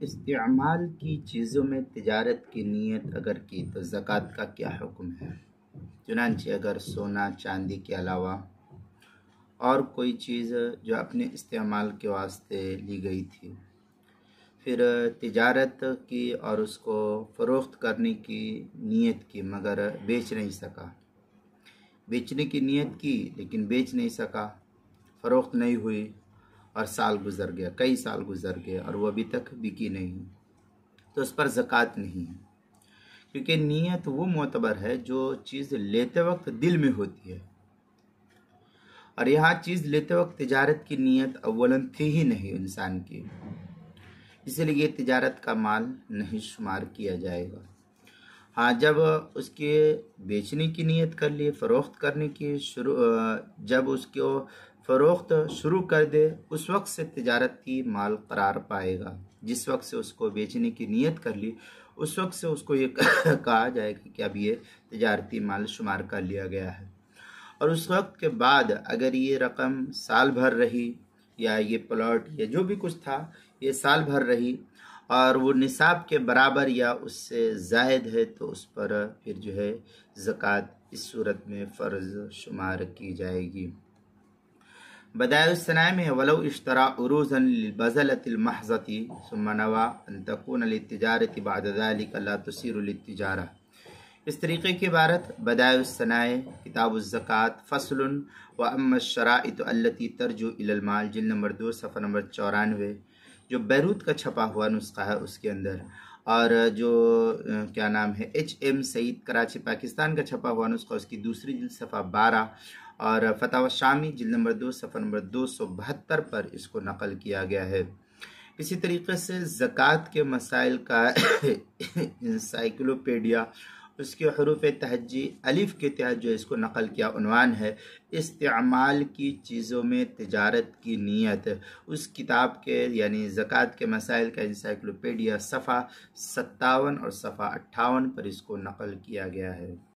इस्तेमाल की चीज़ों में तिजारत की नीयत अगर की तो ज़कात का क्या हुक्म है। चुनांचे अगर सोना चांदी के अलावा और कोई चीज़ जो अपने इस्तेमाल के वास्ते ली गई थी, फिर तिजारत की और उसको फ़रोख्त करने की नीयत की मगर बेच नहीं सका, बेचने की नीयत की लेकिन बेच नहीं सका, फ़रोख्त नहीं हुई और साल गुज़र गया, कई साल गुज़र गए और वो अभी तक बिकी नहीं, तो उस पर ज़कात नहीं है। क्योंकि नीयत वो मोतबर है जो चीज़ लेते वक्त दिल में होती है, और यहाँ चीज़ लेते वक्त तिजारत की नीयत अव्वलन थी ही नहीं इंसान की, इसलिए ये तिजारत का माल नहीं शुमार किया जाएगा। हाँ, जब उसके बेचने की नीयत कर लिए, फ़रोख्त करने की जब उसको फ़रोख्त शुरू कर दे उस वक्त से तिजारती माल करार पाएगा। जिस वक्त से उसको बेचने की नीयत कर ली उस वक्त से उसको ये कहा जाएगा कि अब ये तिजारती माल शुमार कर लिया गया है। और उस वक्त के बाद अगर ये रकम साल भर रही या ये प्लॉट या जो भी कुछ था ये साल भर रही और वो निसाब के बराबर या उससे ज़ायद है तो उस पर फिर जो है ज़कात इस सूरत में फ़र्ज़ शुमार की जाएगी। बदायुस्सनाय में वलौ इश्तरा उरूज़न लिबज़लतिल महज़ती सुम्मा नवा अन तकून लित्तिजारति बअद ज़ालिका ला तुसीरु लित्तिजारा। इस तरीक़े की इबारत बदायुस्सनाय किताबुज़्ज़कात फ़स्लुन व अम्मा शराइतु अल्लती तरजु इलल माल, जिल्द नंबर 2 सफ़ा नंबर 94, जो बैरूत का छपा हुआ नुस्खा है उसके अंदर, और जो क्या नाम है HM सईद कराची पाकिस्तान का छपा हुआ नुस्खा उसकी दूसरी जिल्द सफ़ा 12 और फतावा शामी जिल्द नंबर 2 सफ़ा नंबर 272 पर इसको नकल किया गया है। इसी तरीके से ज़कात के मसाइल का इंसाइक्लोपीडिया उसके हरूफ तहज्जी अलिफ के तहत जो इसको नकल किया उन्वान है इस्तेमाल की चीज़ों में तिजारत की नीयत, उस किताब के यानी ज़कात के मसाइल का इंसाइक्लोपीडिया सफ़ा 57 और सफ़ा 58 पर इसको नकल किया गया है।